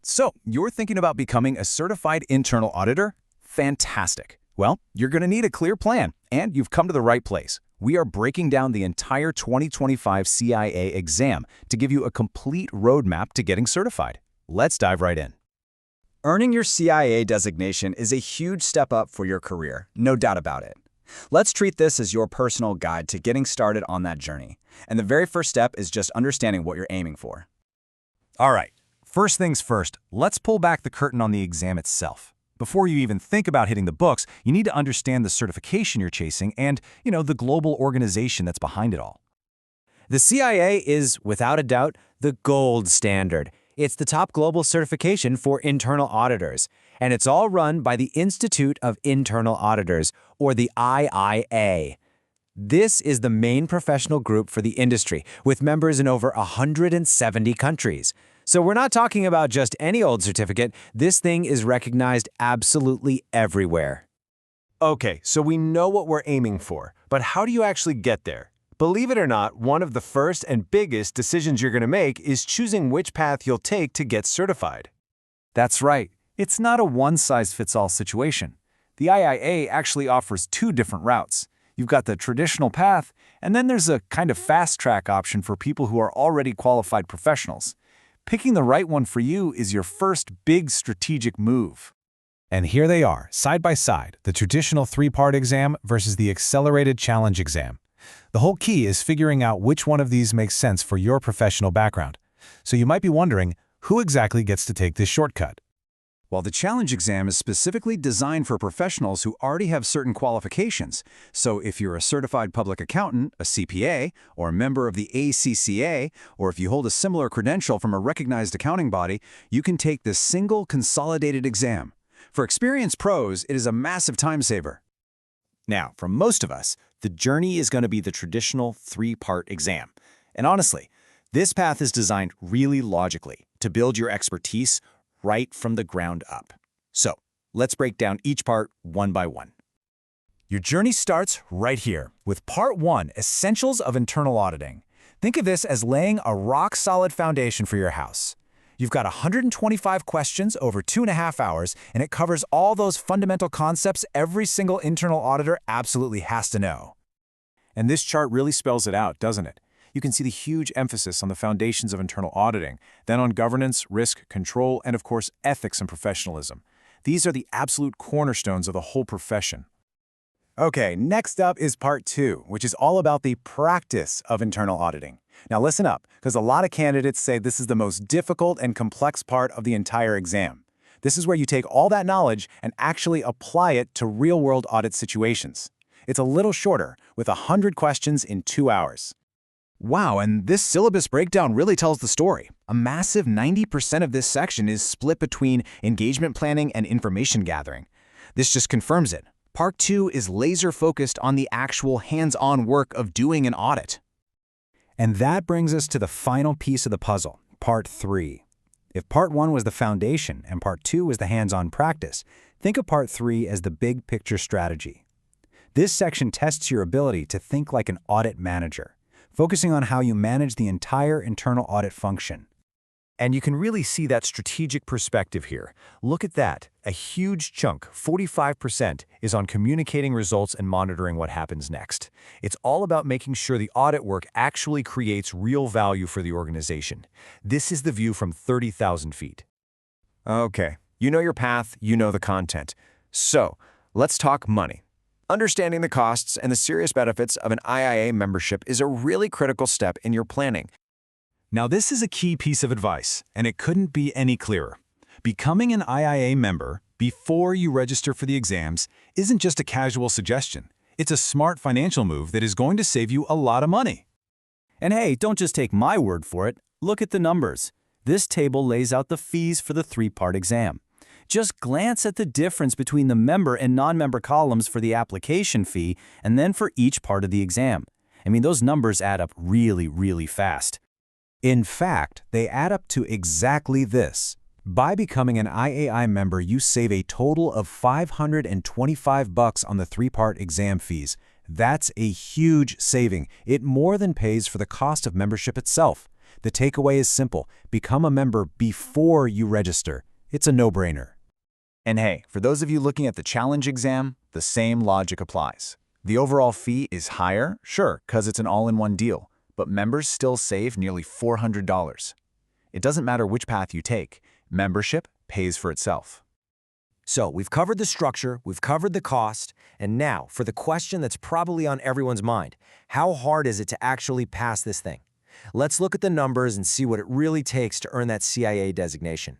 So, you're thinking about becoming a certified internal auditor? Fantastic. Well, you're going to need a clear plan, and you've come to the right place. We are breaking down the entire 2025 CIA exam to give you a complete roadmap to getting certified. Let's dive right in. Earning your CIA designation is a huge step up for your career, no doubt about it. Let's treat this as your personal guide to getting started on that journey. And the very first step is just understanding what you're aiming for. All right, first things first, let's pull back the curtain on the exam itself. Before you even think about hitting the books, you need to understand the certification you're chasing and, the global organization that's behind it all. The CIA is, without a doubt, the gold standard. It's the top global certification for internal auditors, and it's all run by the Institute of Internal Auditors, or the IIA. This is the main professional group for the industry, with members in over 170 countries. So we're not talking about just any old certificate. This thing is recognized absolutely everywhere. Okay, so we know what we're aiming for, but how do you actually get there? Believe it or not, one of the first and biggest decisions you're going to make is choosing which path you'll take to get certified. That's right. It's not a one-size-fits-all situation. The IIA actually offers two different routes. You've got the traditional path, and then there's a kind of fast-track option for people who are already qualified professionals. Picking the right one for you is your first big strategic move. And here they are, side by side, the traditional three-part exam versus the accelerated challenge exam. The whole key is figuring out which one of these makes sense for your professional background. So you might be wondering, who exactly gets to take this shortcut? Well, the challenge exam is specifically designed for professionals who already have certain qualifications. So if you're a certified public accountant, a CPA, or a member of the ACCA, or if you hold a similar credential from a recognized accounting body, you can take this single consolidated exam. For experienced pros, it is a massive time saver. Now, for most of us, the journey is going to be the traditional three-part exam. And honestly, this path is designed really logically to build your expertise right from the ground up. So, let's break down each part one by one. Your journey starts right here with Part 1, Essentials of Internal Auditing. Think of this as laying a rock-solid foundation for your house. You've got 125 questions over 2.5 hours, and it covers all those fundamental concepts every single internal auditor absolutely has to know. And this chart really spells it out, doesn't it? You can see the huge emphasis on the foundations of internal auditing, then on governance, risk, control, and of course, ethics and professionalism. These are the absolute cornerstones of the whole profession. Okay, next up is Part 2, which is all about the practice of internal auditing. Now listen up, because a lot of candidates say this is the most difficult and complex part of the entire exam. This is where you take all that knowledge and actually apply it to real-world audit situations. It's a little shorter, with 100 questions in 2 hours. Wow, and this syllabus breakdown really tells the story. A massive 90% of this section is split between engagement planning and information gathering. This just confirms it. Part 2 is laser-focused on the actual hands-on work of doing an audit. And that brings us to the final piece of the puzzle, Part 3. If Part 1 was the foundation and Part 2 was the hands-on practice, think of Part 3 as the big picture strategy. This section tests your ability to think like an audit manager, focusing on how you manage the entire internal audit function. And you can really see that strategic perspective here. Look at that. A huge chunk, 45%, is on communicating results and monitoring what happens next. It's all about making sure the audit work actually creates real value for the organization. This is the view from 30,000 feet. Okay, you know your path, you know the content. So, let's talk money. Understanding the costs and the serious benefits of an IIA membership is a really critical step in your planning. Now this is a key piece of advice, and it couldn't be any clearer. Becoming an IIA member before you register for the exams isn't just a casual suggestion. It's a smart financial move that is going to save you a lot of money. And hey, don't just take my word for it. Look at the numbers. This table lays out the fees for the three-part exam. Just glance at the difference between the member and non-member columns for the application fee and then for each part of the exam. I mean, those numbers add up really, really fast. In fact, they add up to exactly this. By becoming an IAI member, you save a total of $525 on the three-part exam fees. That's a huge saving. It more than pays for the cost of membership itself. The takeaway is simple. Become a member before you register. It's a no-brainer. And hey, for those of you looking at the challenge exam, the same logic applies. The overall fee is higher, sure, because it's an all-in-one deal, but members still save nearly $400. It doesn't matter which path you take, membership pays for itself. So we've covered the structure, we've covered the cost, and now for the question that's probably on everyone's mind. How hard is it to actually pass this thing? Let's look at the numbers and see what it really takes to earn that CIA designation.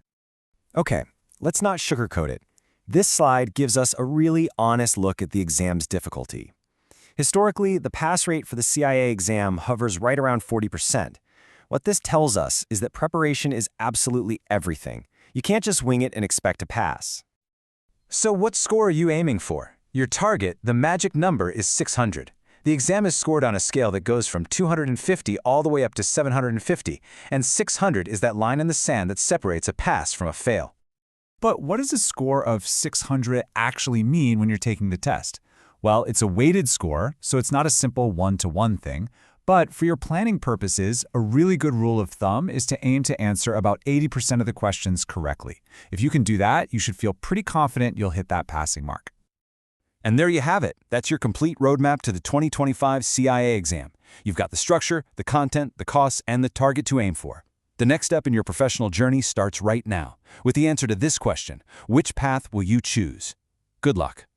Okay, let's not sugarcoat it. This slide gives us a really honest look at the exam's difficulty. Historically, the pass rate for the CIA exam hovers right around 40%. What this tells us is that preparation is absolutely everything. You can't just wing it and expect to pass. So what score are you aiming for? Your target, the magic number, is 600. The exam is scored on a scale that goes from 250 all the way up to 750, and 600 is that line in the sand that separates a pass from a fail. But what does a score of 600 actually mean when you're taking the test? Well, it's a weighted score, so it's not a simple one-to-one thing. But for your planning purposes, a really good rule of thumb is to aim to answer about 80% of the questions correctly. If you can do that, you should feel pretty confident you'll hit that passing mark. And there you have it. That's your complete roadmap to the 2025 CIA exam. You've got the structure, the content, the costs, and the target to aim for. The next step in your professional journey starts right now, with the answer to this question: which path will you choose? Good luck.